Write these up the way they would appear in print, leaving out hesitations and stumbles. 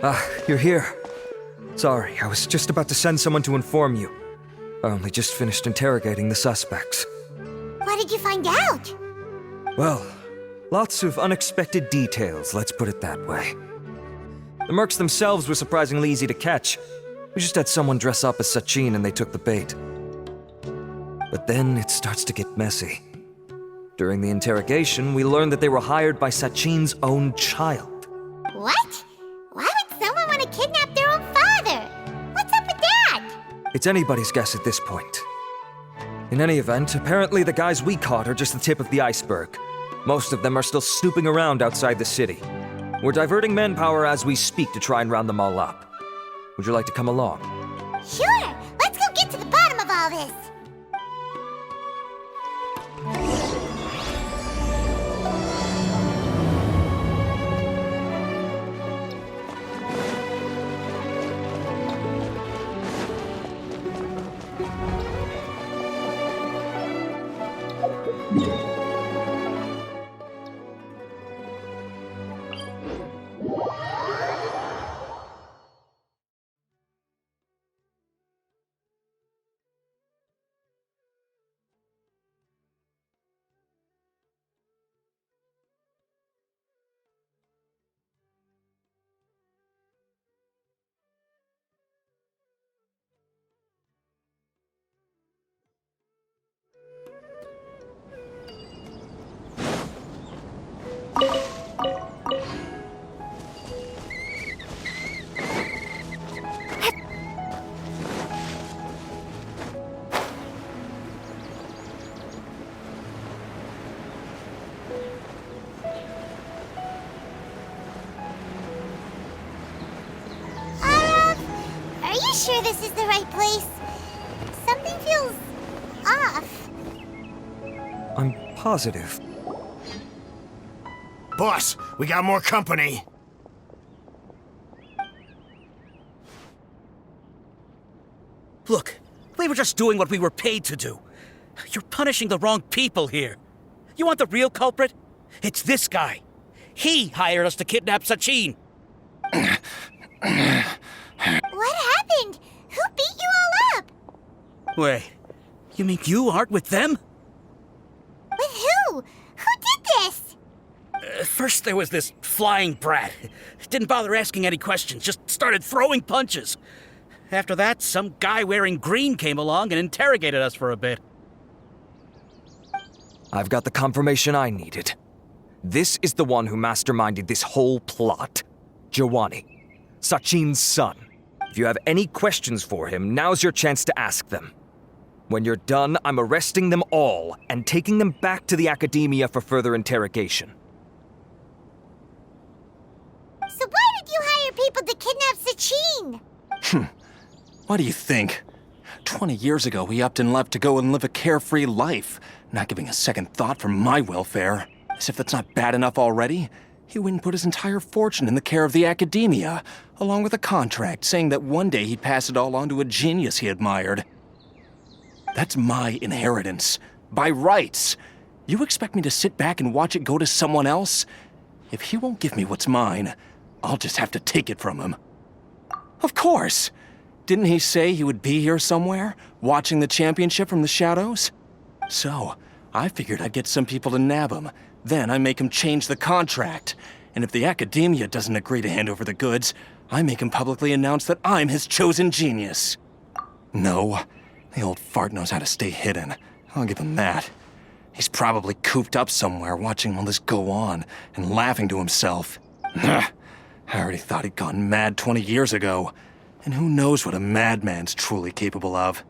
Ah, you're here. Sorry, I was just about to send someone to inform you. I only just finished interrogating the suspects. What did you find out? Well, lots of unexpected details, let's put it that way. The mercs themselves were surprisingly easy to catch. We just had someone dress up as Sachin and they took the bait. But then it starts to get messy. During the interrogation, we learned that they were hired by Sachin's own child. What? Why would someone want to kidnap their own father? What's up with that? It's anybody's guess at this point. In any event, apparently the guys we caught are just the tip of the iceberg. Most of them are still snooping around outside the city. We're diverting manpower as we speak to try and round them all up. Would you like to come along? Sure! Let's go get to the bottom of all this! Are you sure this is the right place? Something feels off. I'm positive. Boss, we got more company. Look, we were just doing what we were paid to do. You're punishing the wrong people here. You want the real culprit? It's this guy. He hired us to kidnap Sachin. What happened? Who beat you all up? Wait, you mean you aren't with them? With who? Who did this? First there was this flying brat. Didn't bother asking any questions, just started throwing punches. After that, some guy wearing green came along and interrogated us for a bit. I've got the confirmation I needed. This is the one who masterminded this whole plot. Jawani, Sachin's son. If you have any questions for him, now's your chance to ask them. When you're done, I'm arresting them all and taking them back to the academia for further interrogation. So why did you hire people to kidnap Sachin? What do you think? 20 years ago, he upped and left to go and live a carefree life, not giving a second thought for my welfare. As if that's not bad enough already, he went and put his entire fortune in the care of the academia, along with a contract saying that one day he'd pass it all on to a genius he admired. That's my inheritance, by rights. You expect me to sit back and watch it go to someone else? If he won't give me what's mine, I'll just have to take it from him. Of course! Didn't he say he would be here somewhere, watching the championship from the shadows? So, I figured I'd get some people to nab him. Then I make him change the contract. And if the academia doesn't agree to hand over the goods, I make him publicly announce that I'm his chosen genius. No, The old fart knows how to stay hidden. I'll give him that. He's probably cooped up somewhere watching all this go on and laughing to himself. I already thought he'd gone mad 20 years ago. And who knows what a madman's truly capable of.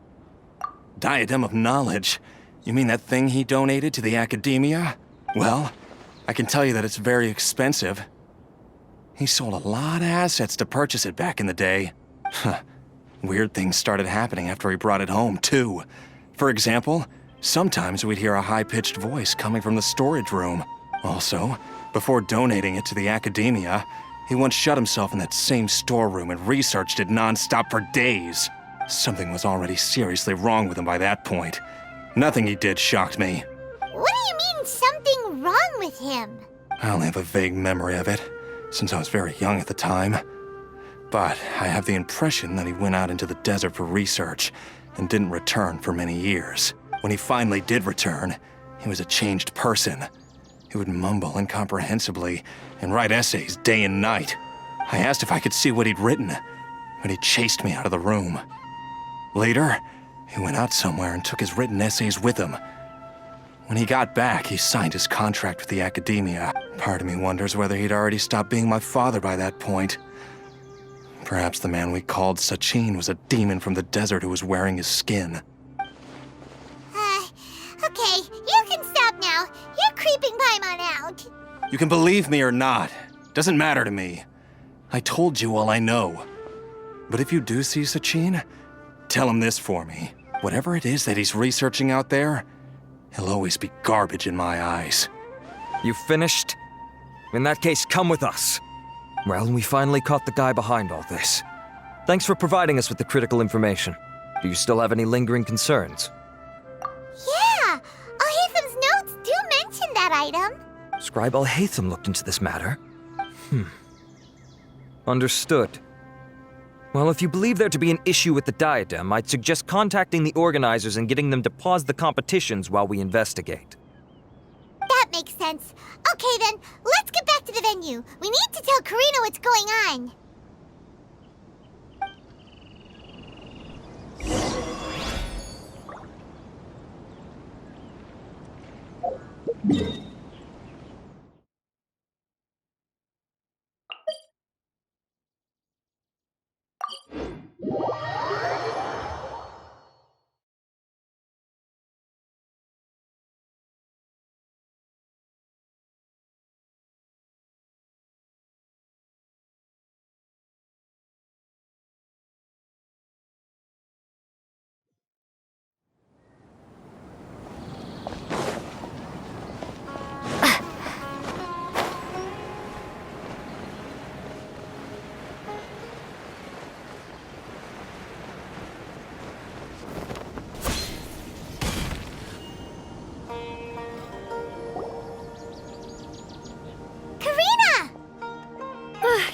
Diadem of Knowledge? You mean that thing he donated to the academia? Well, I can tell you that it's very expensive. He sold a lot of assets to purchase it back in the day. Weird things started happening after he brought it home, too. For example, sometimes we'd hear a high-pitched voice coming from the storage room. Also, before donating it to the academia, he once shut himself in that same storeroom and researched it non-stop for days. Something was already seriously wrong with him by that point. Nothing he did shocked me. What do you mean, something wrong with him? I only have a vague memory of it, since I was very young at the time. But I have the impression that he went out into the desert for research and didn't return for many years. When he finally did return, he was a changed person. He would mumble incomprehensibly and write essays day and night. I asked if I could see what he'd written, but he chased me out of the room. Later, he went out somewhere and took his written essays with him. When he got back, he signed his contract with the academia. Part of me wonders whether he'd already stopped being my father by that point. Perhaps the man we called Sachin was a demon from the desert who was wearing his skin. Okay, you can stop now. You're creeping Paimon out. You can believe me or not. Doesn't matter to me. I told you all I know. But if you do see Sachin, tell him this for me. Whatever it is that he's researching out there, he'll always be garbage in my eyes. You finished? In that case, come with us. Well, we finally caught the guy behind all this. Thanks for providing us with the critical information. Do you still have any lingering concerns? Yeah, Al-Haytham's notes do mention that item. Scribe Al-Haytham looked into this matter. Understood. Well, if you believe there to be an issue with the diadem, I'd suggest contacting the organizers and getting them to pause the competitions while we investigate. That makes sense. Okay then, let's get back to the venue. We need to tell Karina what's going on.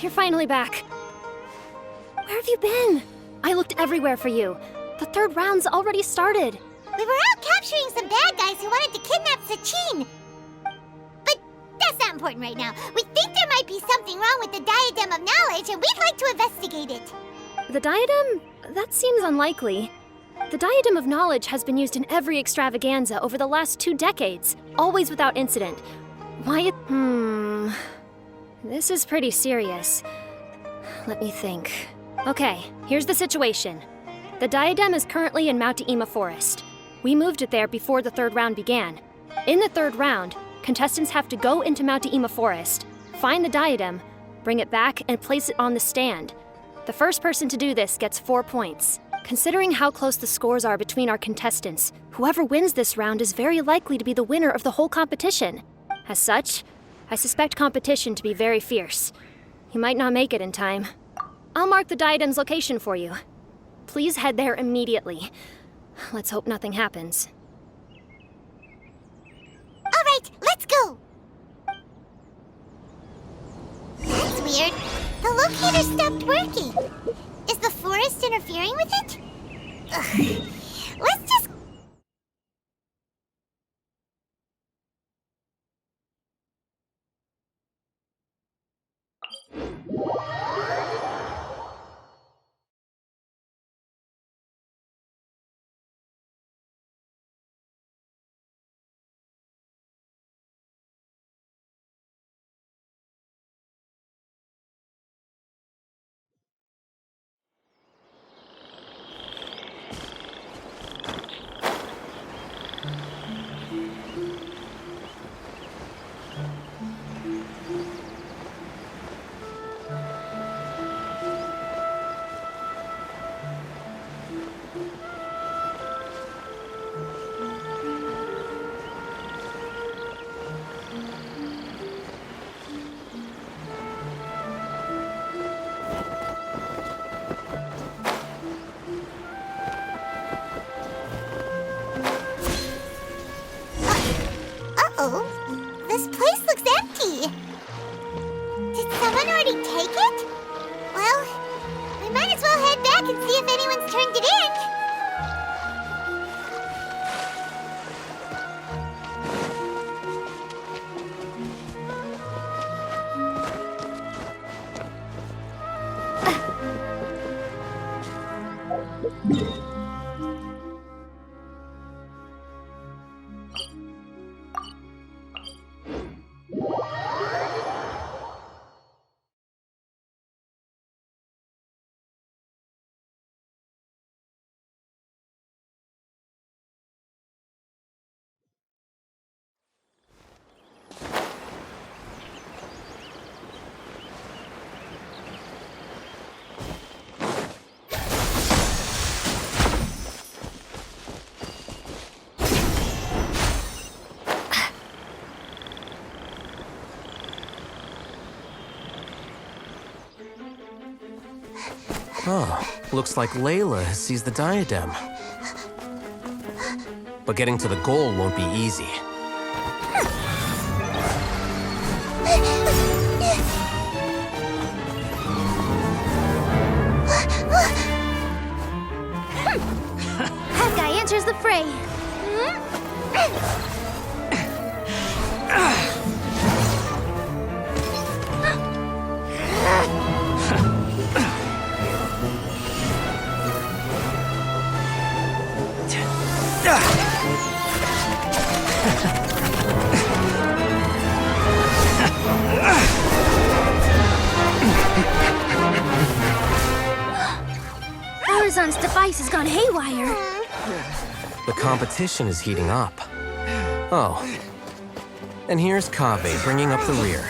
You're finally back. Where have you been? I looked everywhere for you. The third round's already started. We were out capturing some bad guys who wanted to kidnap Sachin. But that's not important right now. We think there might be something wrong with the Diadem of Knowledge, and we'd like to investigate it. The diadem? That seems unlikely. The Diadem of Knowledge has been used in every extravaganza over the last 2 decades, always without incident. Why it... This is pretty serious. Let me think. Okay, here's the situation. The diadem is currently in Mount Ima Forest. We moved it there before the third round began. In the third round, contestants have to go into Mount Ima Forest, find the diadem, bring it back, and place it on the stand. The first person to do this gets 4 points. Considering how close the scores are between our contestants, whoever wins this round is very likely to be the winner of the whole competition. As such, I suspect competition to be very fierce. You might not make it in time. I'll mark the diadem's location for you. Please head there immediately. Let's hope nothing happens. All right, let's go. That's weird. The locator stopped working. Is the forest interfering with it? Ugh. Let's just Uh-oh. This place looks empty. Did someone already take it? Well, we might as well head back and see if anyone's turned it in. Oh, looks like Layla has seized the diadem. But getting to the goal won't be easy. That guy enters the fray. Horizon's device has gone haywire. The competition is heating up. Oh. And here's Kaveh bringing up the rear.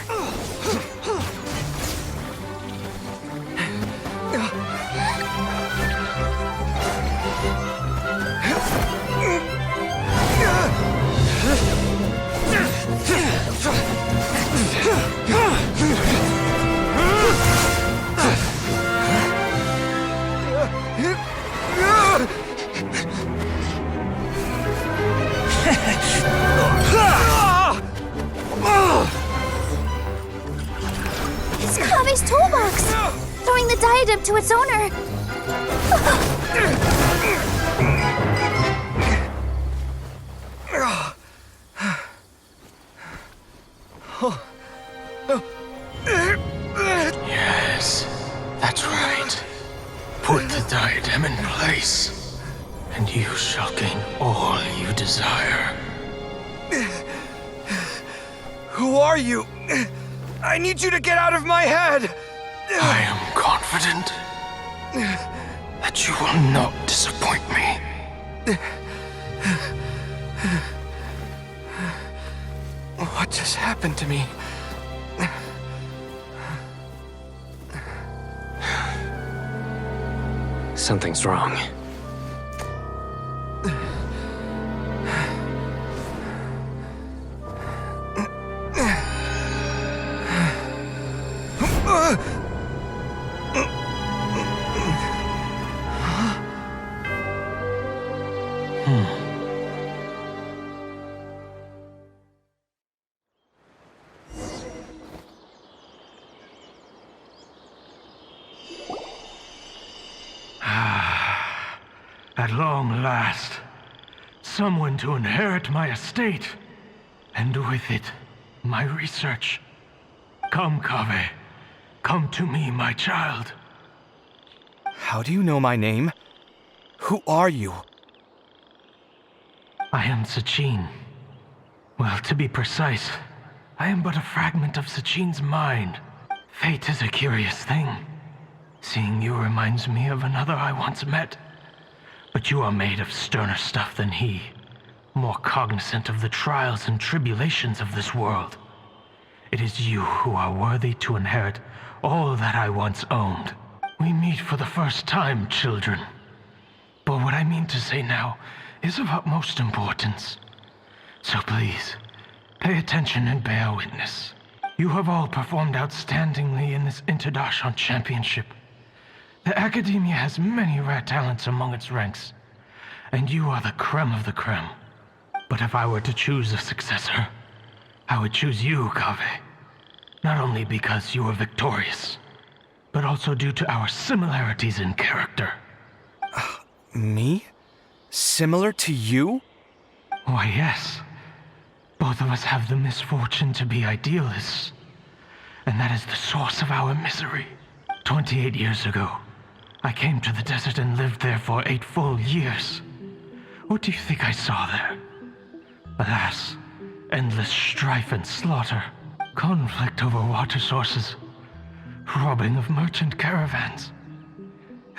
It's Kaveh's toolbox! Throwing the diadem to its owner! Yes, that's right. Put the diadem in place, and you shall gain all you desire. Who are you? I need you to get out of my head! I am confident that you will not disappoint me. What just happened to me? Something's wrong. At long last, someone to inherit my estate, and with it, my research. Come, Kaveh. Come to me, my child. How do you know my name? Who are you? I am Sachin. Well, to be precise, I am but a fragment of Sachin's mind. Fate is a curious thing. Seeing you reminds me of another I once met. But you are made of sterner stuff than he, more cognizant of the trials and tribulations of this world. It is you who are worthy to inherit all that I once owned. We meet for the first time, children. but what I mean to say now is of utmost importance. So please, pay attention and bear witness. You have all performed outstandingly in this International Championship. The Academia has many rare talents among its ranks, and you are the creme of the creme. But if I were to choose a successor, I would choose you, Kaveh. Not only because you were victorious, but also due to our similarities in character. Me? Similar to you? Why, yes. Both of us have the misfortune to be idealists, and that is the source of our misery. 28 years ago, I came to the desert and lived there for 8 full years. What do you think I saw there? Alas, endless strife and slaughter, conflict over water sources, robbing of merchant caravans,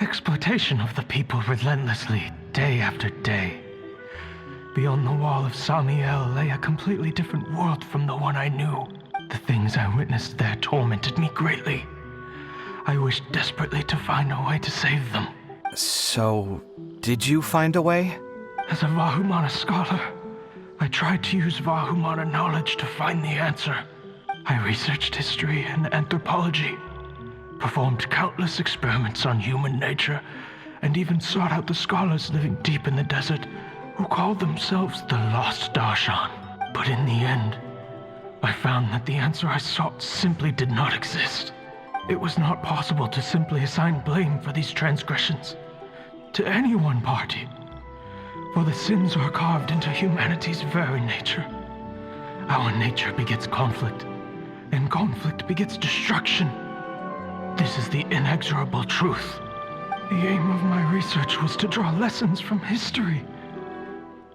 exploitation of the people relentlessly, day after day. Beyond the wall of Samiel lay a completely different world from the one I knew. The things I witnessed there tormented me greatly. I wished desperately to find a way to save them. So, did you find a way? As a Vahumana scholar, I tried to use Vahumana knowledge to find the answer. I researched history and anthropology, performed countless experiments on human nature, and even sought out the scholars living deep in the desert who called themselves the Lost Darshan. But in the end, I found that the answer I sought simply did not exist. It was not possible to simply assign blame for these transgressions to any one party, for the sins are carved into humanity's very nature. Our nature begets conflict, and conflict begets destruction. This is the inexorable truth. The aim of my research was to draw lessons from history.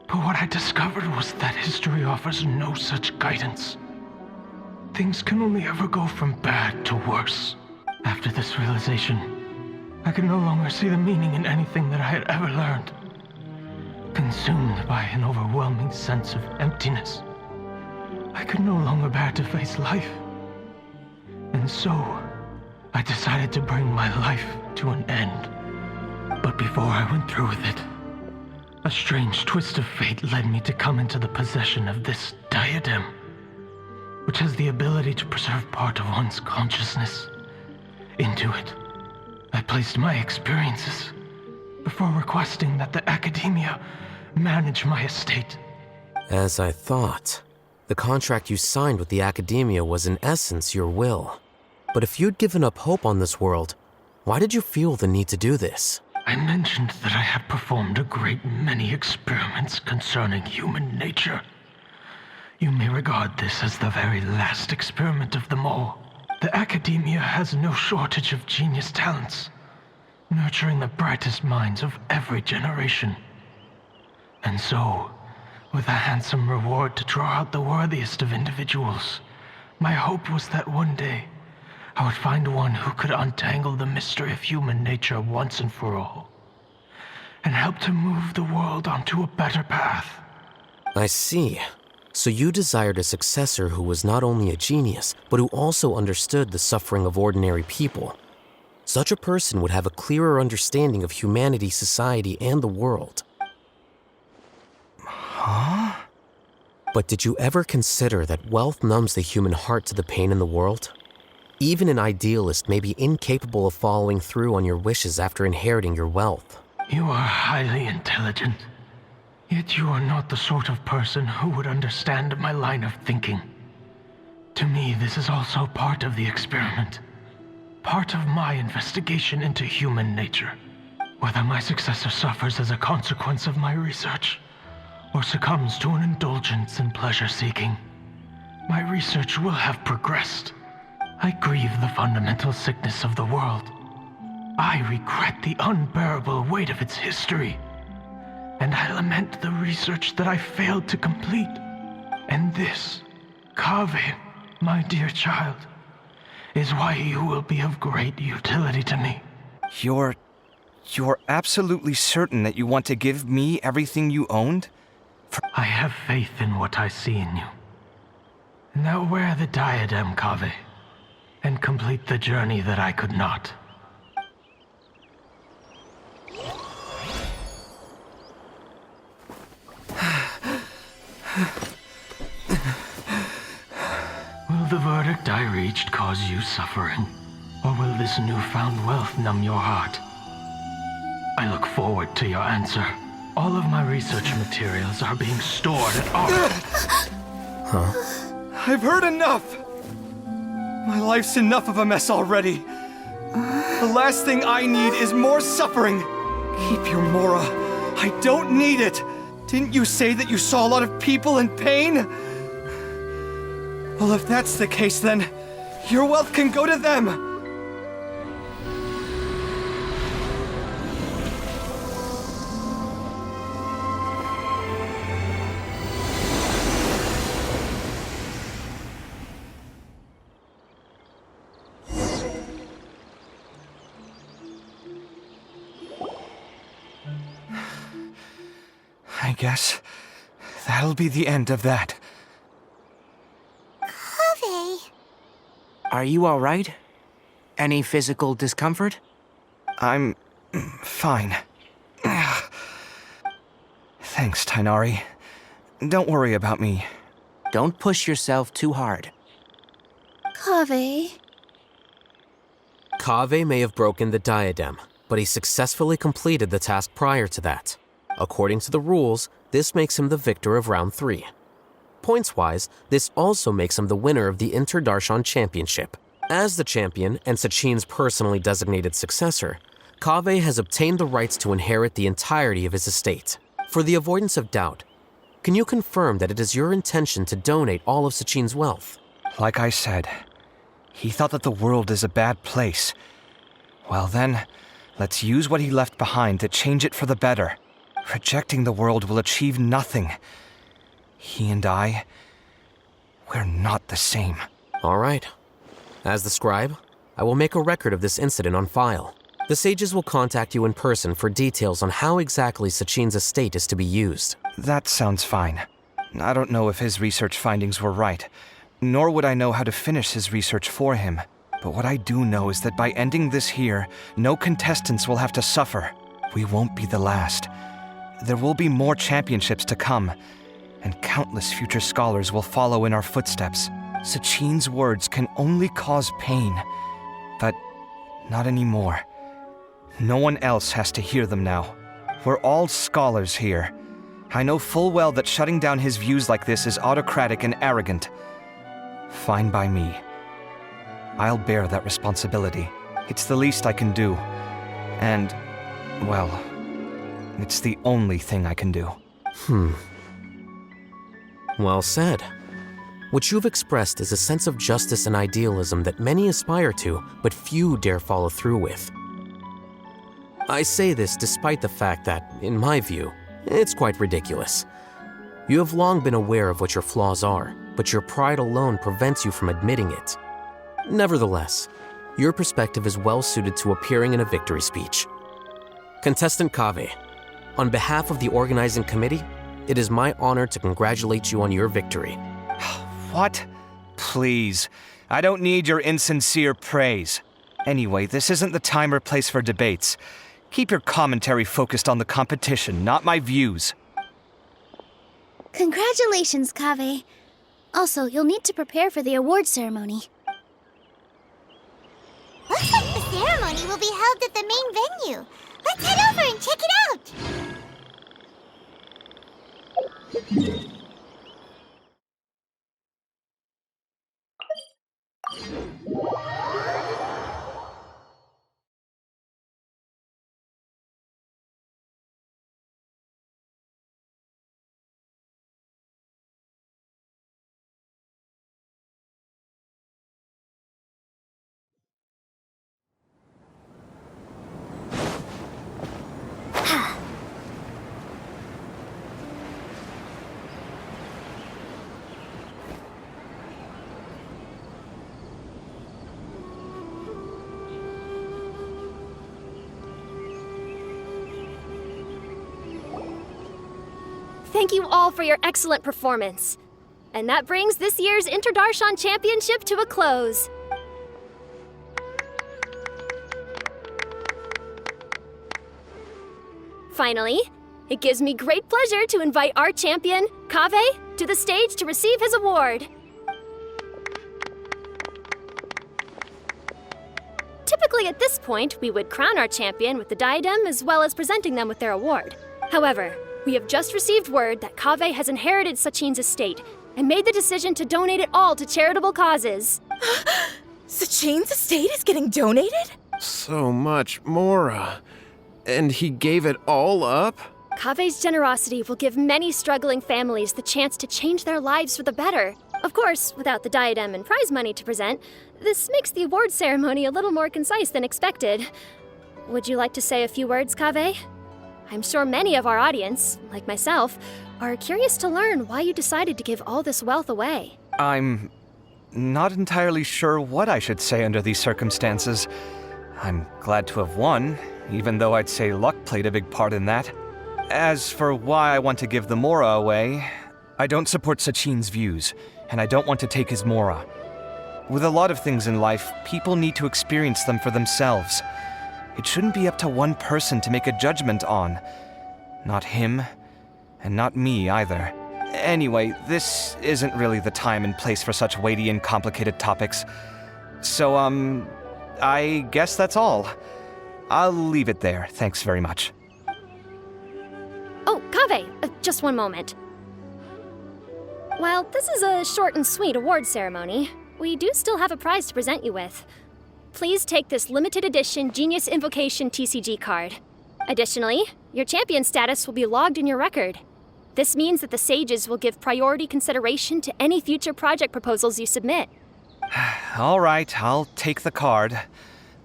But what I discovered was that history offers no such guidance. Things can only ever go from bad to worse. After this realization, I could no longer see the meaning in anything that I had ever learned. Consumed by an overwhelming sense of emptiness, I could no longer bear to face life. And so, I decided to bring my life to an end. But before I went through with it, a strange twist of fate led me to come into the possession of this diadem, which has the ability to preserve part of one's consciousness. Into it, I placed my experiences before requesting that the Academia manage my estate. As I thought, the contract you signed with the Academia was in essence your will. But if you'd given up hope on this world, why did you feel the need to do this? I mentioned that I had performed a great many experiments concerning human nature. You may regard this as the very last experiment of them all. The Academia has no shortage of genius talents, nurturing the brightest minds of every generation. And so, with a handsome reward to draw out the worthiest of individuals, my hope was that one day I would find one who could untangle the mystery of human nature once and for all, and help to move the world onto a better path. I see. So you desired a successor who was not only a genius, but who also understood the suffering of ordinary people. Such a person would have a clearer understanding of humanity, society, and the world. Huh? But did you ever consider that wealth numbs the human heart to the pain in the world? Even an idealist may be incapable of following through on your wishes after inheriting your wealth. You are highly intelligent, yet you are not the sort of person who would understand my line of thinking. To me, this is also part of the experiment, part of my investigation into human nature. Whether my successor suffers as a consequence of my research, or succumbs to an indulgence in pleasure-seeking, my research will have progressed. I grieve the fundamental sickness of the world. I regret the unbearable weight of its history. And I lament the research that I failed to complete. And this, Kaveh, my dear child, is why you will be of great utility to me. You're absolutely certain that you want to give me everything you owned? I have faith in what I see in you. Now wear the diadem, Kaveh, and complete the journey that I could not. Will the verdict I reached cause you suffering? Or will this newfound wealth numb your heart? I look forward to your answer. All of my research materials are being stored at our... I've heard enough! My life's enough of a mess already. The last thing I need is more suffering. Keep your Mora. I don't need it. Didn't you say that you saw a lot of people in pain? Well, if that's the case, then your wealth can go to them. I guess that'll be the end of that. Kaveh. Are you all right? Any physical discomfort? I'm fine. Thanks, Tainari. Don't worry about me. Don't push yourself too hard. Kaveh. Kaveh may have broken the diadem, but he successfully completed the task prior to that. According to the rules, this makes him the victor of round 3. Points-wise, this also makes him the winner of the Inter-Darshan Championship. As the champion and Sachin's personally designated successor, Kaveh has obtained the rights to inherit the entirety of his estate. For the avoidance of doubt, can you confirm that it is your intention to donate all of Sachin's wealth? Like I said, he thought that the world is a bad place. Well then, let's use what he left behind to change it for the better. Rejecting the world will achieve nothing. He and I, we're not the same. All right. As the scribe, I will make a record of this incident on file. The sages will contact you in person for details on how exactly Sachin's estate is to be used. That sounds fine. I don't know if his research findings were right, nor would I know how to finish his research for him. But what I do know is that by ending this here, no contestants will have to suffer. We won't be the last. There will be more championships to come, and countless future scholars will follow in our footsteps. Sachin's words can only cause pain, but not anymore. No one else has to hear them now. We're all scholars here. I know full well that shutting down his views like this is autocratic and arrogant. Fine by me. I'll bear that responsibility. It's the least I can do. And, well, it's the only thing I can do. Well said. What you've expressed is a sense of justice and idealism that many aspire to, but few dare follow through with. I say this despite the fact that, in my view, it's quite ridiculous. You have long been aware of what your flaws are, but your pride alone prevents you from admitting it. Nevertheless, your perspective is well suited to appearing in a victory speech. Contestant Kaveh, on behalf of the organizing committee, it is my honor to congratulate you on your victory. What? Please. I don't need your insincere praise. Anyway, this isn't the time or place for debates. Keep your commentary focused on the competition, not my views. Congratulations, Kaveh. Also, you'll need to prepare for the award ceremony. Looks like the ceremony will be held at the main venue. Let's head over and check it out! Thank you all for your excellent performance. And that brings this year's Inter-Darshan Championship to a close. Finally, it gives me great pleasure to invite our champion, Kaveh, to the stage to receive his award. Typically at this point, we would crown our champion with the diadem as well as presenting them with their award. However, we have just received word that Kaveh has inherited Sachin's estate and made the decision to donate it all to charitable causes. Sachin's estate is getting donated? So much, Mora. And he gave it all up? Kaveh's generosity will give many struggling families the chance to change their lives for the better. Of course, without the diadem and prize money to present, this makes the award ceremony a little more concise than expected. Would you like to say a few words, Kaveh? I'm sure many of our audience, like myself, are curious to learn why you decided to give all this wealth away. I'm not entirely sure what I should say under these circumstances. I'm glad to have won, even though I'd say luck played a big part in that. As for why I want to give the Mora away, I don't support Sachin's views, and I don't want to take his Mora. With a lot of things in life, people need to experience them for themselves. It shouldn't be up to one person to make a judgment on. Not him, and not me either. Anyway, this isn't really the time and place for such weighty and complicated topics. So, I guess that's all. I'll leave it there, thanks very much. Oh, Kaveh, just one moment. While this is a short and sweet award ceremony, we do still have a prize to present you with. Please take this limited edition Genius Invocation TCG card. Additionally, your champion status will be logged in your record. This means that the Sages will give priority consideration to any future project proposals you submit. All right, I'll take the card.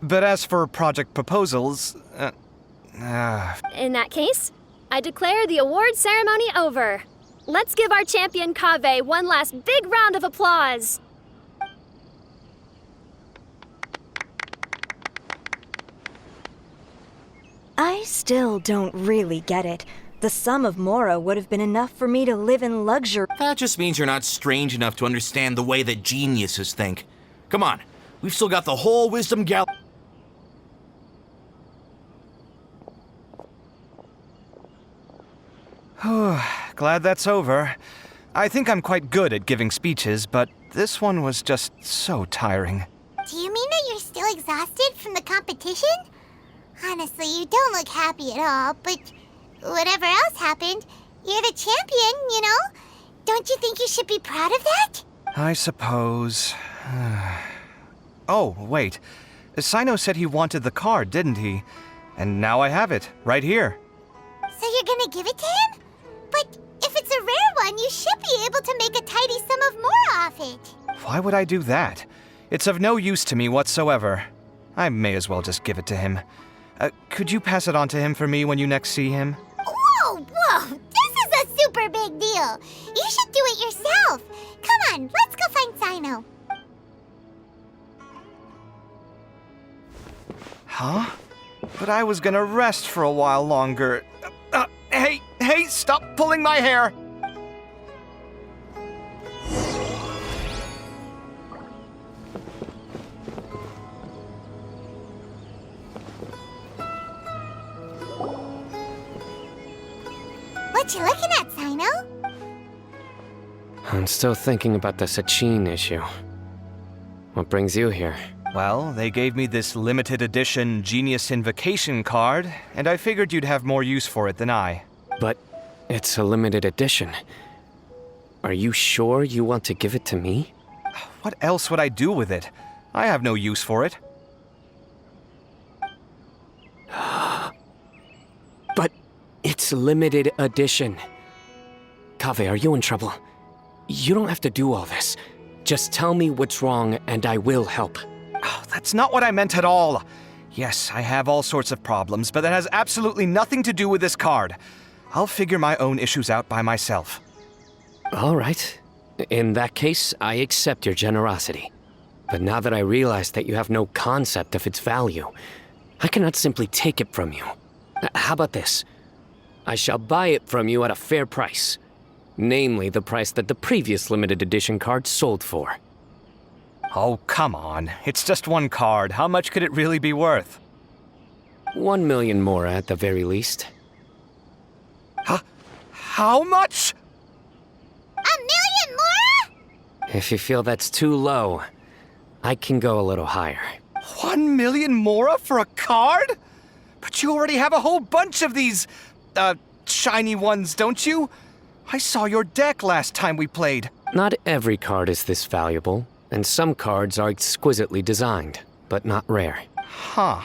But as for project proposals, In that case, I declare the award ceremony over. Let's give our champion Kaveh one last big round of applause. I still don't really get it. The sum of Mora would have been enough for me to live in luxury. That just means you're not strange enough to understand the way that geniuses think. Come on, we've still got the whole Wisdom Gal. Glad that's over. I think I'm quite good at giving speeches, but this one was just so tiring. Do you mean that you're still exhausted from the competition? Honestly, you don't look happy at all, but whatever else happened, you're the champion, you know? Don't you think you should be proud of that? I suppose. Oh, wait. Sino said he wanted the card, didn't he? And now I have it, right here. So you're gonna give it to him? But if it's a rare one, you should be able to make a tidy sum of more off it. Why would I do that? It's of no use to me whatsoever. I may as well just give it to him. Could you pass it on to him for me when you next see him? Whoa! This is a super big deal. You should do it yourself. Come on, let's go find Sino. Huh? But I was gonna rest for a while longer. Hey, stop pulling my hair! What you looking at, Sino? I'm still thinking about the Sachin issue. What brings you here? Well, they gave me this limited edition Genius Invocation card, and I figured you'd have more use for it than I. But it's a limited edition. Are you sure you want to give it to me? What else would I do with it? I have no use for it. But it's limited edition. Kaveh, are you in trouble? You don't have to do all this. Just tell me what's wrong and I will help. Oh, that's not what I meant at all. Yes, I have all sorts of problems, but that has absolutely nothing to do with this card. I'll figure my own issues out by myself. All right. In that case, I accept your generosity. But now that I realize that you have no concept of its value, I cannot simply take it from you. How about this? I shall buy it from you at a fair price. Namely, the price that the previous limited edition card sold for. Oh, come on. It's just one card. How much could it really be worth? 1 million more at the very least. How much? 1 If you feel that's too low, I can go a little higher. 1 million mora for a card? But you already have a whole bunch of these, shiny ones, don't you? I saw your deck last time we played. Not every card is this valuable, and some cards are exquisitely designed, but not rare. Huh.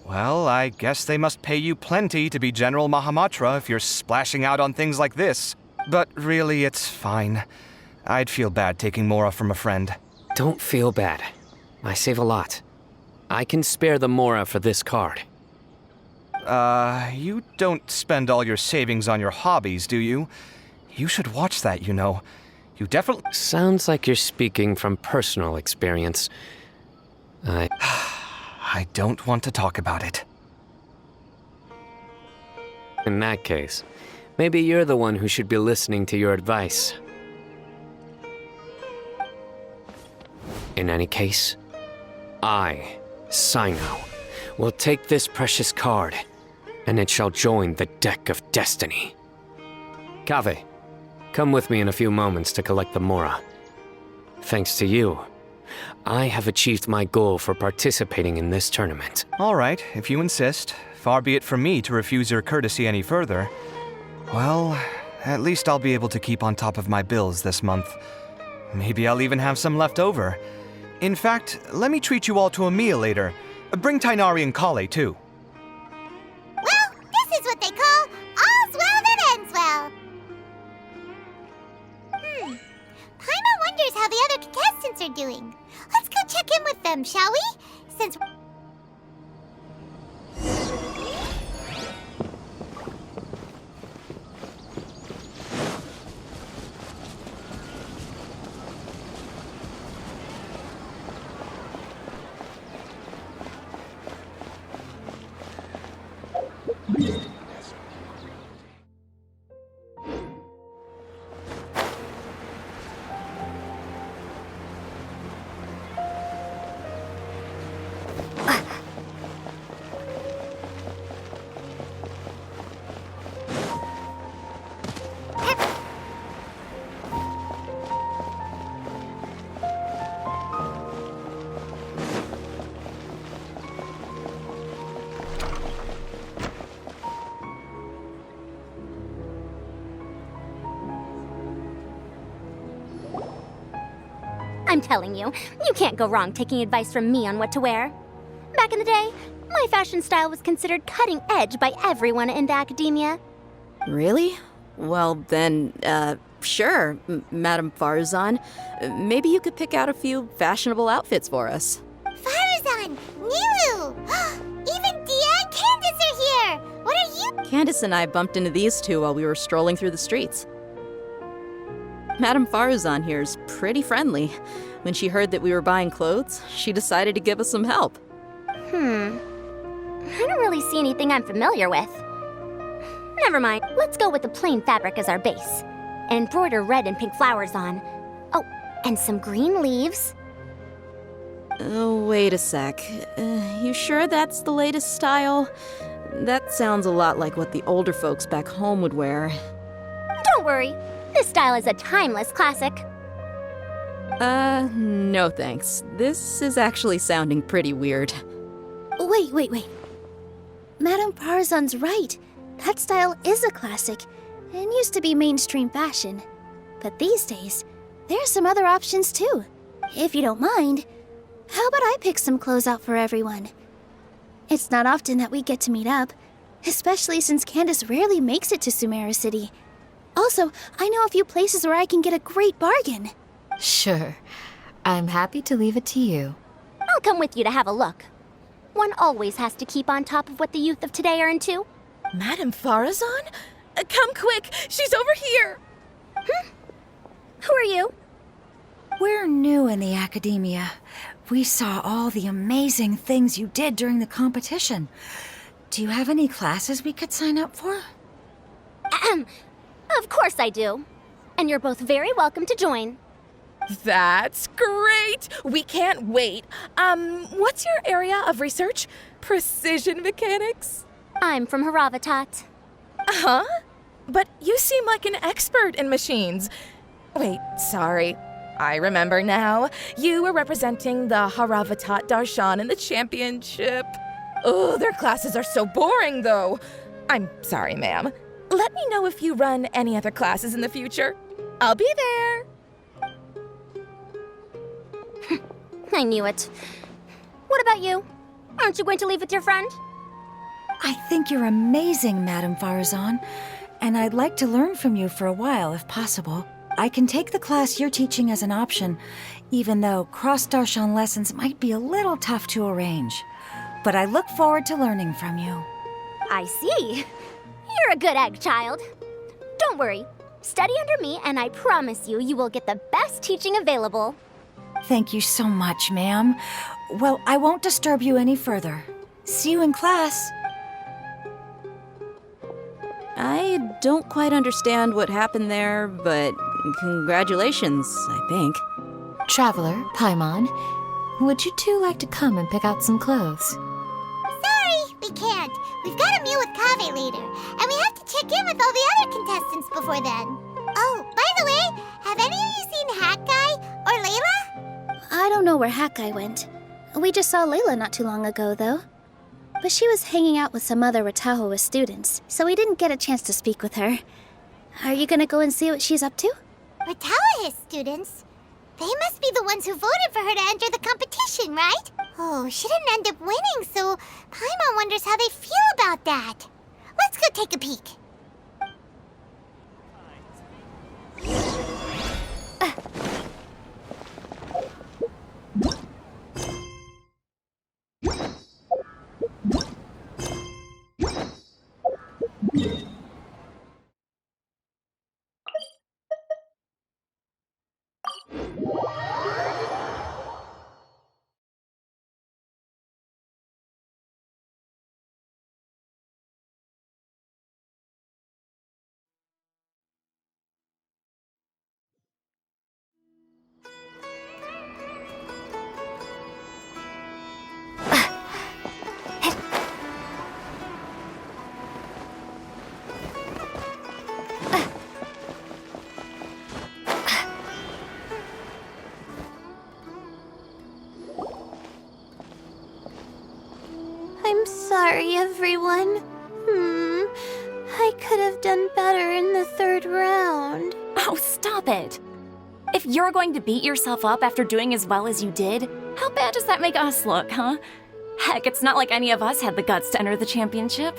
Well, I guess they must pay you plenty to be General Mahamatra if you're splashing out on things like this. But really, it's fine. I'd feel bad taking mora from a friend. Don't feel bad. I save a lot. I can spare the mora for this card. You don't spend all your savings on your hobbies, do you? You should watch that, you know. You definitely... Sounds like you're speaking from personal experience. I don't want to talk about it. In that case, maybe you're the one who should be listening to your advice. In any case, I, Sino, will take this precious card, and it shall join the deck of destiny. Kaveh, come with me in a few moments to collect the mora. Thanks to you, I have achieved my goal for participating in this tournament. All right, if you insist. Far be it from me to refuse your courtesy any further. Well, at least I'll be able to keep on top of my bills this month. Maybe I'll even have some left over. In fact, let me treat you all to a meal later. Bring Tainari and Kale, too. Well, this is what they call all's well that ends well. Paimon wonders how the other contestants are doing. Let's go check in with them, shall we? Since... I'm telling you, you can't go wrong taking advice from me on what to wear. Back in the day, my fashion style was considered cutting edge by everyone in the academia. Really? Well, then, sure, Madame Farzan. Maybe you could pick out a few fashionable outfits for us. Farazan! Nilu! Even Dia and Candace are here! What are you... Candace and I bumped into these two while we were strolling through the streets. Madame Farzan here is pretty friendly. When she heard that we were buying clothes, she decided to give us some help. I don't really see anything I'm familiar with. Never mind, let's go with the plain fabric as our base. And embroider red and pink flowers on. Oh, and some green leaves. Oh, wait a sec. You sure that's the latest style? That sounds a lot like what the older folks back home would wear. Don't worry, this style is a timeless classic. No thanks. This is actually sounding pretty weird. Wait. Madame Farzan's right. That style is a classic and used to be mainstream fashion. But these days, there's some other options too. If you don't mind, how about I pick some clothes out for everyone? It's not often that we get to meet up, especially since Candace rarely makes it to Sumeru City. Also, I know a few places where I can get a great bargain. Sure. I'm happy to leave it to you. I'll come with you to have a look. One always has to keep on top of what the youth of today are into. Madame Farazan? Come quick! She's over here! Who are you? We're new in the academia. We saw all the amazing things you did during the competition. Do you have any classes we could sign up for? Of course I do. And you're both very welcome to join. That's great! We can't wait. What's your area of research? Precision mechanics? I'm from Haravatat. Huh? But you seem like an expert in machines. Wait, sorry. I remember now. You were representing the Haravatat Darshan in the championship. Oh, their classes are so boring, though. I'm sorry, ma'am. Let me know if you run any other classes in the future. I'll be there. I knew it. What about you? Aren't you going to leave with your friend? I think you're amazing, Madame Farazan, and I'd like to learn from you for a while, if possible. I can take the class you're teaching as an option, even though cross-Darshan lessons might be a little tough to arrange. But I look forward to learning from you. I see. You're a good egg, child. Don't worry. Study under me, and I promise you, you will get the best teaching available. Thank you so much, ma'am. Well, I won't disturb you any further. See you in class. I don't quite understand what happened there, but congratulations, I think. Traveler, Paimon, would you two like to come and pick out some clothes? Sorry, we can't. We've got a meal with Kaveh later, and we have to check in with all the other contestants before then. Oh, by the way, have any of you seen Hat Guy or Layla? I don't know where Hat Guy went. We just saw Layla not too long ago, though. But she was hanging out with some other Ratahoa students, so we didn't get a chance to speak with her. Are you gonna go and see what she's up to? Ratahoa students? They must be the ones who voted for her to enter the competition, right? Oh, she didn't end up winning, so Paimon wonders how they feel about that. Let's go take a peek. I'm sorry, everyone. I could have done better in the third round. Oh, stop it! If you're going to beat yourself up after doing as well as you did, how bad does that make us look, huh? Heck, it's not like any of us had the guts to enter the championship.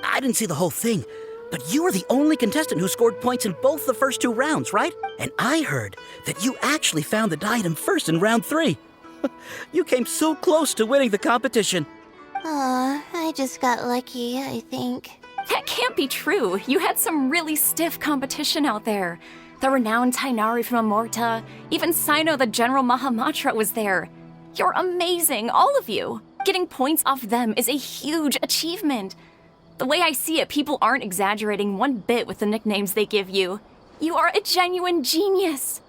I didn't see the whole thing, but you were the only contestant who scored points in both the first 2 rounds, right? And I heard that you actually found the diadem first in round 3. You came so close to winning the competition. Aw, I just got lucky, I think. That can't be true. You had some really stiff competition out there. The renowned Tainari from Amorta, even Sino the General Mahamatra was there. You're amazing, all of you. Getting points off them is a huge achievement. The way I see it, people aren't exaggerating one bit with the nicknames they give you. You are a genuine genius.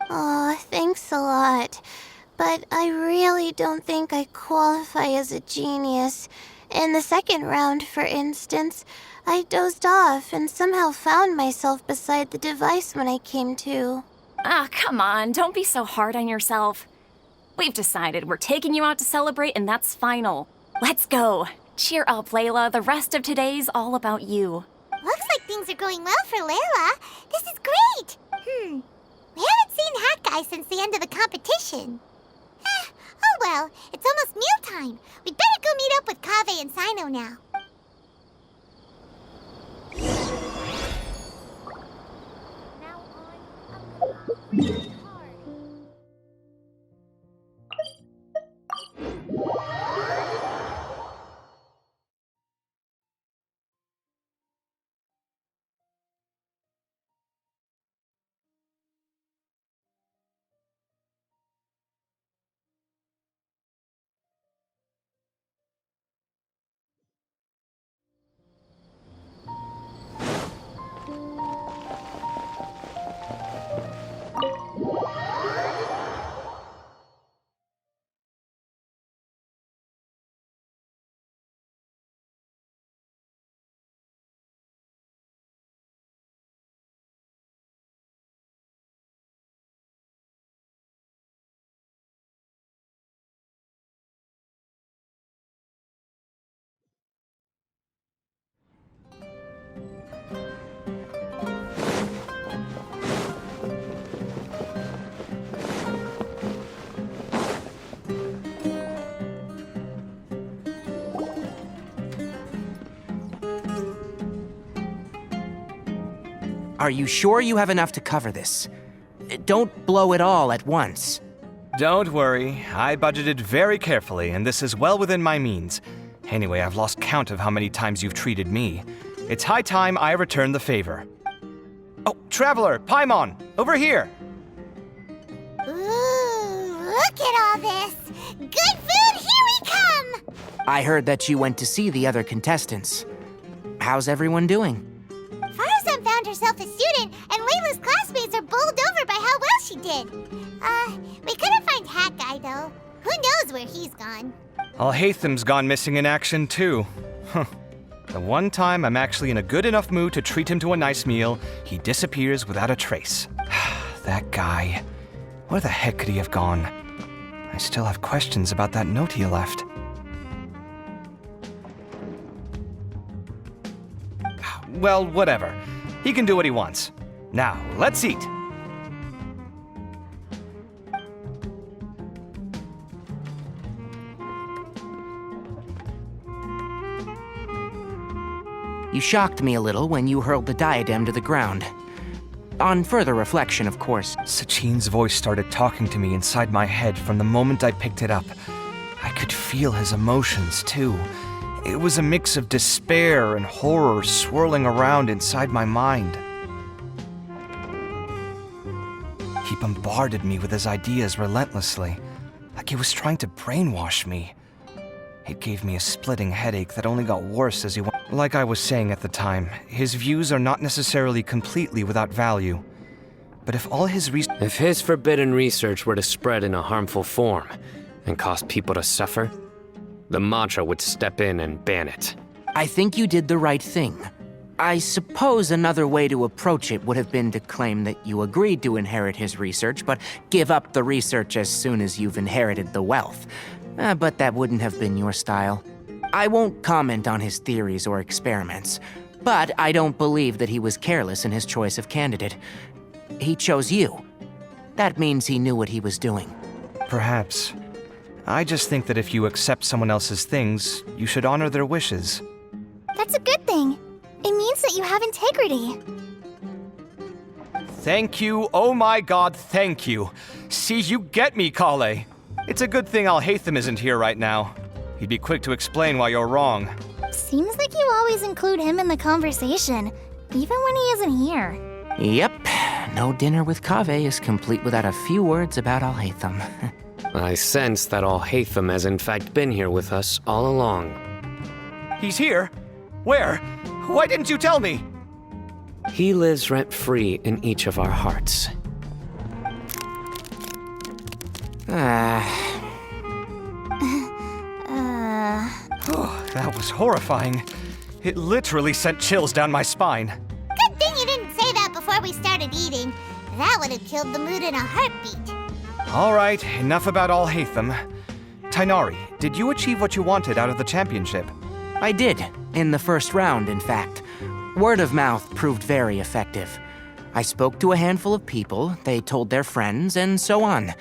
Aw, thanks a lot. But I really don't think I qualify as a genius. In the second round, for instance, I dozed off and somehow found myself beside the device when I came to. Ah, come on, don't be so hard on yourself. We've decided we're taking you out to celebrate, and that's final. Let's go. Cheer up, Layla. The rest of today's all about you. Looks like things are going well for Layla. This is great. We haven't seen Hat Guy since the end of the competition. Oh well, it's almost mealtime. We'd better go meet up with Kaveh and Sino now. Are you sure you have enough to cover this? Don't blow it all at once. Don't worry, I budgeted very carefully, and this is well within my means. Anyway, I've lost count of how many times you've treated me. It's high time I return the favor. Oh, Traveler, Paimon, over here! Ooh, look at all this! Good food, here we come! I heard that you went to see the other contestants. How's everyone doing? Farzan found herself a student, and Layla's classmates are bowled over by how well she did. We couldn't find Hat Guy, though. Who knows where he's gone? Alhaitham's gone missing in action, too. Huh. The one time I'm actually in a good enough mood to treat him to a nice meal, he disappears without a trace. That guy. Where the heck could he have gone? I still have questions about that note he left. Well, whatever. He can do what he wants. Now, let's eat. You shocked me a little when you hurled the diadem to the ground. On further reflection, of course. Sachin's voice started talking to me inside my head from the moment I picked it up. I could feel his emotions, too. It was a mix of despair and horror swirling around inside my mind. He bombarded me with his ideas relentlessly, like he was trying to brainwash me. It gave me a splitting headache that only got worse as he went. Like I was saying at the time, his views are not necessarily completely without value. But if all his If his forbidden research were to spread in a harmful form and cause people to suffer, the mantra would step in and ban it. I think you did the right thing. I suppose another way to approach it would have been to claim that you agreed to inherit his research, but give up the research as soon as you've inherited the wealth. But that wouldn't have been your style. I won't comment on his theories or experiments, but I don't believe that he was careless in his choice of candidate. He chose you. That means he knew what he was doing. Perhaps. I just think that if you accept someone else's things, you should honor their wishes. That's a good thing. It means that you have integrity. Thank you, oh my god, thank you. See, you get me, Kaveh. It's a good thing Alhaitham isn't here right now. He'd be quick to explain why you're wrong. Seems like you always include him in the conversation, even when he isn't here. Yep. No dinner with Kaveh is complete without a few words about Alhaitham. I sense that Alhaitham has in fact been here with us all along. He's here? Where? Why didn't you tell me? He lives rent-free in each of our hearts. Oh, that was horrifying. It literally sent chills down my spine. Good thing you didn't say that before we started eating. That would have killed the mood in a heartbeat. All right, enough about Alhaitham. Tainari, did you achieve what you wanted out of the championship? I did, in the first round, in fact. Word of mouth proved very effective. I spoke to a handful of people, they told their friends, and so on.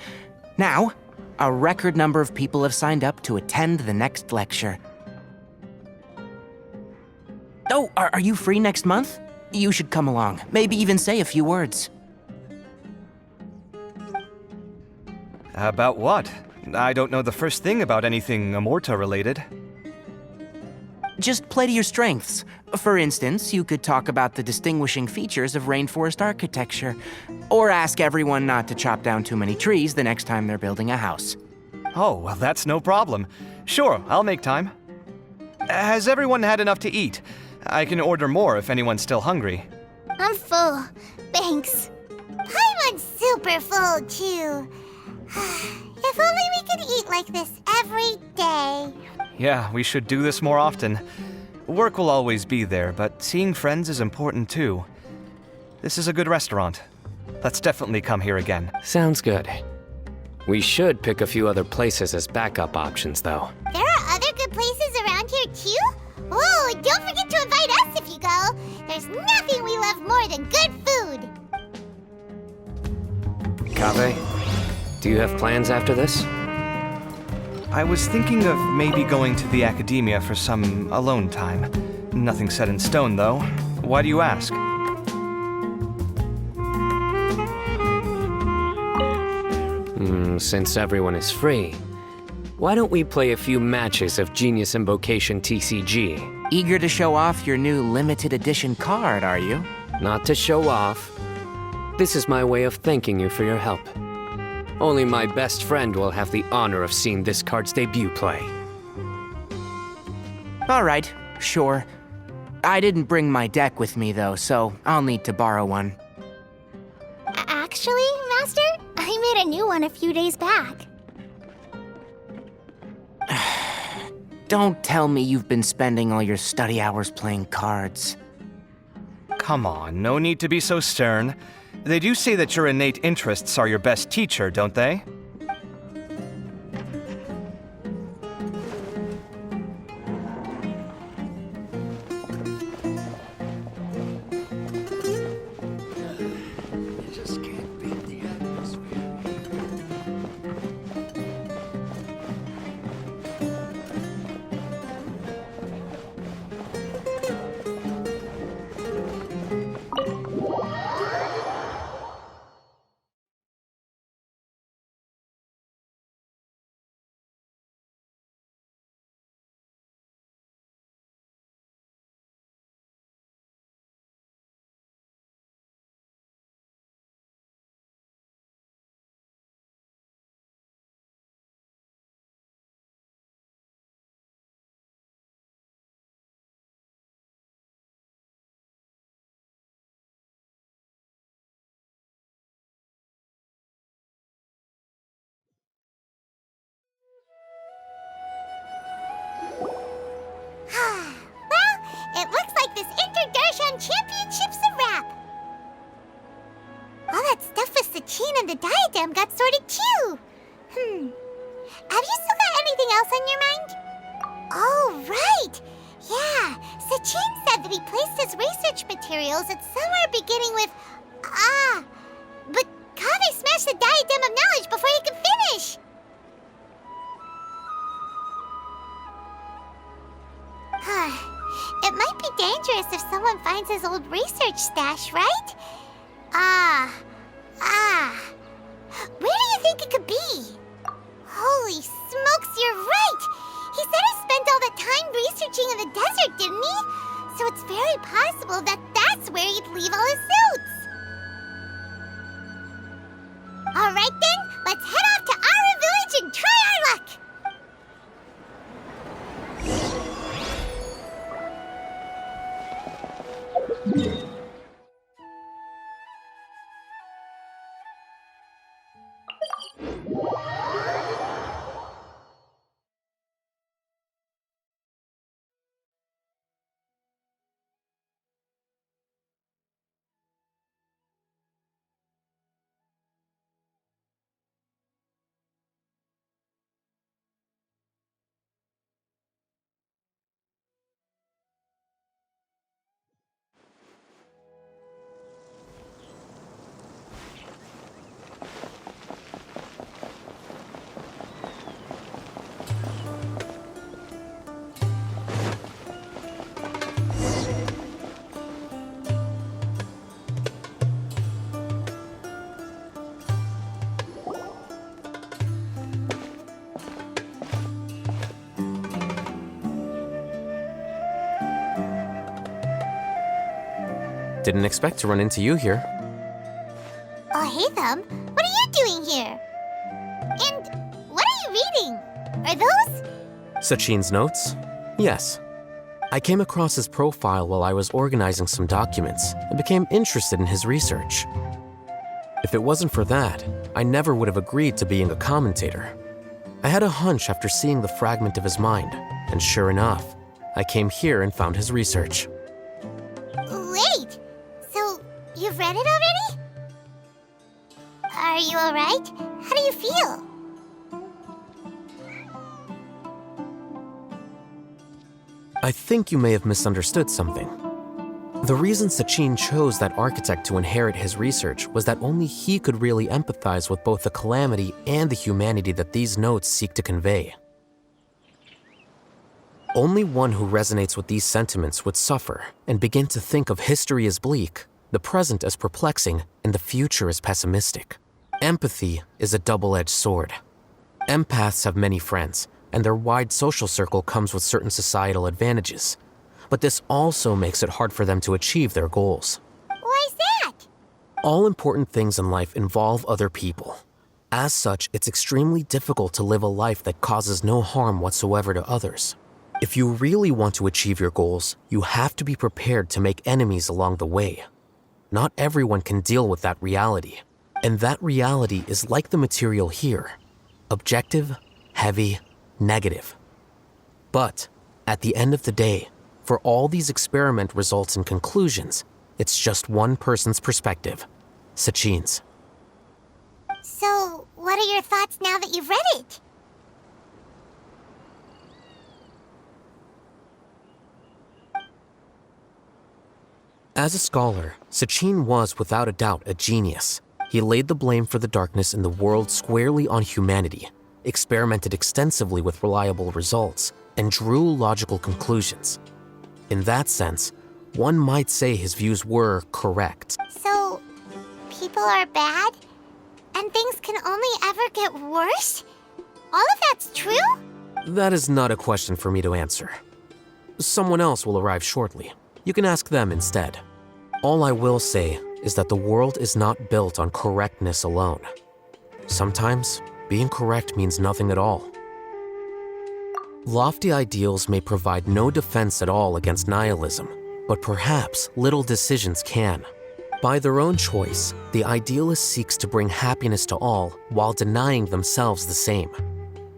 Now, a record number of people have signed up to attend the next lecture. Oh, are you free next month? You should come along, maybe even say a few words. About what? I don't know the first thing about anything Amorta related. Just play to your strengths. For instance, you could talk about the distinguishing features of rainforest architecture, or ask everyone not to chop down too many trees the next time they're building a house. Oh, well, that's no problem. Sure, I'll make time. Has everyone had enough to eat? I can order more if anyone's still hungry. I'm full. Thanks. Paimon's super full, too. If only we could eat like this every day. Yeah, we should do this more often. Work will always be there, but seeing friends is important too. This is a good restaurant. Let's definitely come here again. Sounds good. We should pick a few other places as backup options, though. There are other good places around here, too? Oh, and don't forget to invite us if you go. There's nothing we love more than good food. Kaveh, do you have plans after this? I was thinking of maybe going to the academia for some alone time. Nothing set in stone, though. Why do you ask? Since everyone is free, why don't we play a few matches of Genius Invocation TCG? Eager to show off your new limited edition card, are you? Not to show off. This is my way of thanking you for your help. Only my best friend will have the honor of seeing this card's debut play. All right, sure. I didn't bring my deck with me, though, so I'll need to borrow one. Actually, Master, I made a new one a few days back. Don't tell me you've been spending all your study hours playing cards. Come on, no need to be so stern. They do say that your innate interests are your best teacher, don't they? Well, it looks like this Inter-Darshan Championship's a wrap. All that stuff with Sachin and the diadem got sorted too. Have you still got anything else on your mind? Oh, right. Yeah, Sachin said that he placed his research materials at somewhere beginning with but Kaveh smashed the diadem of knowledge before he could finish. It might be dangerous if someone finds his old research stash, right? Where do you think it could be? Holy smokes, you're right! He said he spent all that time researching in the desert, didn't he? So it's very possible that that's where he'd leave all his notes. Alright then, let's head off to Aru Village and try our luck! Didn't expect to run into you here. Oh, hey, Thumb. What are you doing here? And what are you reading? Are those? Sachin's notes? Yes. I came across his profile while I was organizing some documents and became interested in his research. If it wasn't for that, I never would have agreed to being a commentator. I had a hunch after seeing the fragment of his mind, and sure enough, I came here and found his research. Wait! So, you've read it already? Are you alright? How do you feel? I think you may have misunderstood something. The reason Sachin chose that architect to inherit his research was that only he could really empathize with both the calamity and the humanity that these notes seek to convey. Only one who resonates with these sentiments would suffer and begin to think of history as bleak, the present as perplexing, and the future as pessimistic. Empathy is a double-edged sword. Empaths have many friends, and their wide social circle comes with certain societal advantages. But this also makes it hard for them to achieve their goals. Why is that? All important things in life involve other people. As such, it's extremely difficult to live a life that causes no harm whatsoever to others. If you really want to achieve your goals, you have to be prepared to make enemies along the way. Not everyone can deal with that reality. And that reality is like the material here. Objective, heavy, negative. But, at the end of the day, for all these experiment results and conclusions, it's just one person's perspective, Sachin's. So, what are your thoughts now that you've read it? As a scholar, Sachin was without a doubt a genius. He laid the blame for the darkness in the world squarely on humanity, experimented extensively with reliable results, and drew logical conclusions. In that sense, one might say his views were correct. So, people are bad? And things can only ever get worse? All of that's true? That is not a question for me to answer. Someone else will arrive shortly. You can ask them instead. All I will say is that the world is not built on correctness alone. Sometimes, being correct means nothing at all. Lofty ideals may provide no defense at all against nihilism, but perhaps little decisions can. By their own choice, the idealist seeks to bring happiness to all while denying themselves the same.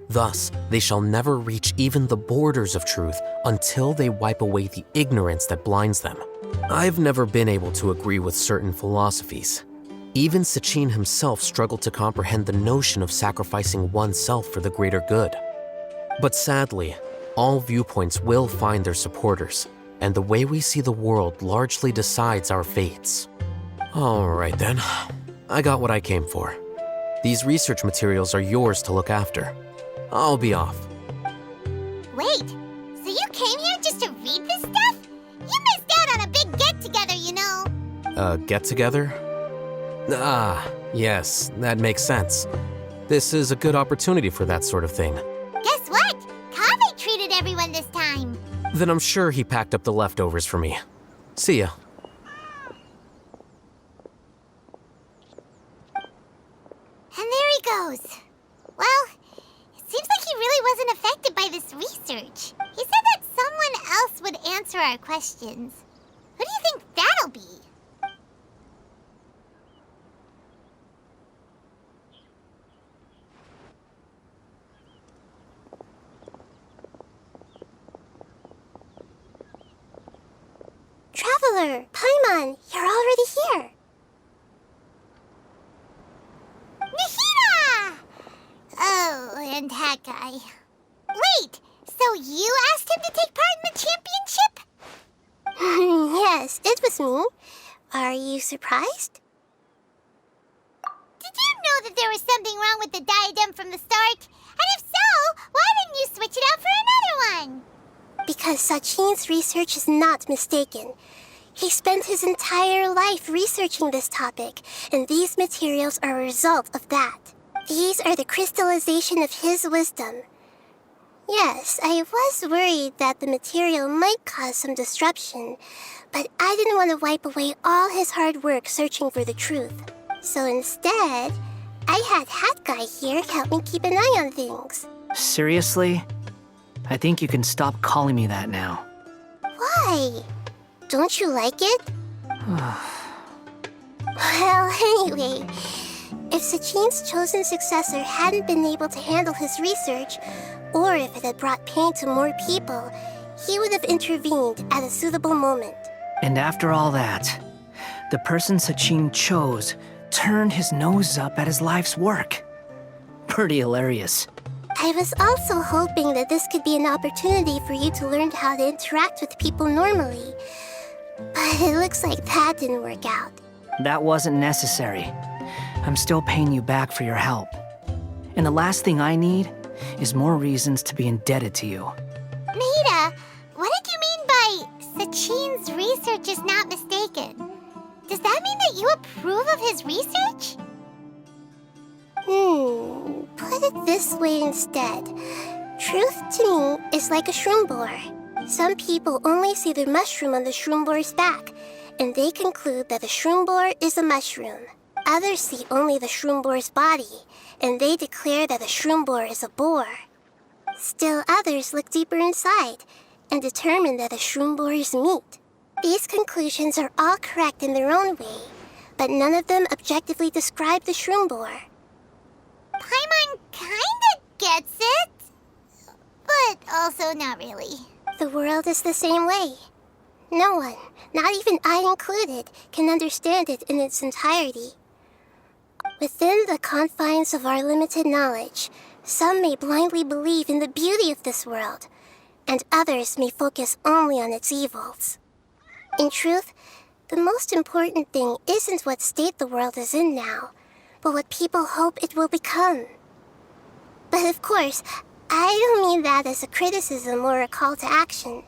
Thus, they shall never reach even the borders of truth until they wipe away the ignorance that blinds them. I've never been able to agree with certain philosophies. Even Sachin himself struggled to comprehend the notion of sacrificing oneself for the greater good. But sadly, all viewpoints will find their supporters, and the way we see the world largely decides our fates. All right then, I got what I came for. These research materials are yours to look after. I'll be off. Wait, so you came here just to read this stuff? You missed out on a big get-together, you know. Get-together? Ah, yes, that makes sense. This is a good opportunity for that sort of thing. Guess what? Kaveh treated everyone this time. Then I'm sure he packed up the leftovers for me. See ya. And there he goes. Well, it seems like he really wasn't affected by this research. He said that someone else would answer our questions. Who do you think that'll be? Traveler, Paimon, you're already here. Nahida! Oh, and that guy. Wait, so you asked him to take part in the championship? Yes, it was me. Are you surprised? Did you know that there was something wrong with the diadem from the start? And if so, why didn't you switch it out for another one? Because Sachin's research is not mistaken. He spent his entire life researching this topic, and these materials are a result of that. These are the crystallization of his wisdom. Yes, I was worried that the material might cause some disruption, but I didn't want to wipe away all his hard work searching for the truth. So instead, I had Hat Guy here help me keep an eye on things. Seriously? I think you can stop calling me that now. Why? Don't you like it? Well, anyway, if Sachin's chosen successor hadn't been able to handle his research, or if it had brought pain to more people, he would have intervened at a suitable moment. And after all that, the person Sachin chose turned his nose up at his life's work. Pretty hilarious. I was also hoping that this could be an opportunity for you to learn how to interact with people normally. But it looks like that didn't work out. That wasn't necessary. I'm still paying you back for your help. And the last thing I need is more reasons to be indebted to you. Nahida, what did you mean by Sachin's research is not mistaken? Does that mean that you approve of his research? Put it this way instead. Truth to me is like a shroom borer. Some people only see the mushroom on the shroom borer's back, and they conclude that the shroom borer is a mushroom. Others see only the shroom borer's body, and they declare that the shroom borer is a boar. Still others look deeper inside, and determine that the shroom borer is meat. These conclusions are all correct in their own way, but none of them objectively describe the shroom borer. Paimon kinda gets it, but also not really. The world is the same way. No one, not even I included, can understand it in its entirety. Within the confines of our limited knowledge, some may blindly believe in the beauty of this world, and others may focus only on its evils. In truth, the most important thing isn't what state the world is in now, but what people hope it will become. But of course, I don't mean that as a criticism or a call to action.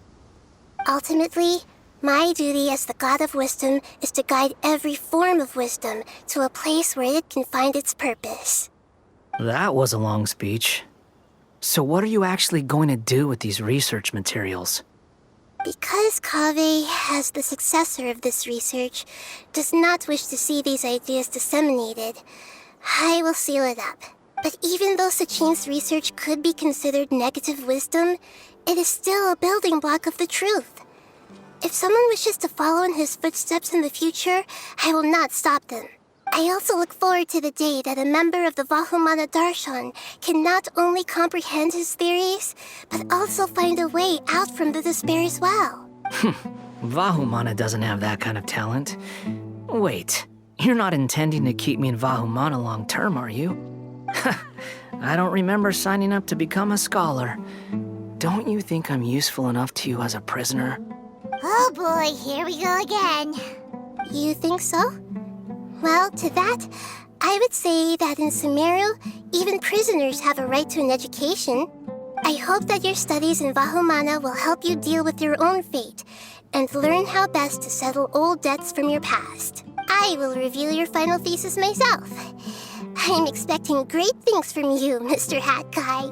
Ultimately, my duty as the God of Wisdom is to guide every form of wisdom to a place where it can find its purpose. That was a long speech. So what are you actually going to do with these research materials? Because Kaveh, as the successor of this research, does not wish to see these ideas disseminated, I will seal it up. But even though Sachin's research could be considered negative wisdom, it is still a building block of the truth. If someone wishes to follow in his footsteps in the future, I will not stop them. I also look forward to the day that a member of the Vahumana Darshan can not only comprehend his theories, but also find a way out from the despair as well. Vahumana doesn't have that kind of talent. Wait, you're not intending to keep me in Vahumana long term, are you? I don't remember signing up to become a scholar. Don't you think I'm useful enough to you as a prisoner? Oh boy, here we go again. You think so? Well, to that, I would say that in Sumeru, even prisoners have a right to an education. I hope that your studies in Vahumana will help you deal with your own fate and learn how best to settle old debts from your past. I will review your final thesis myself. I'm expecting great things from you, Mr. Hat Guy.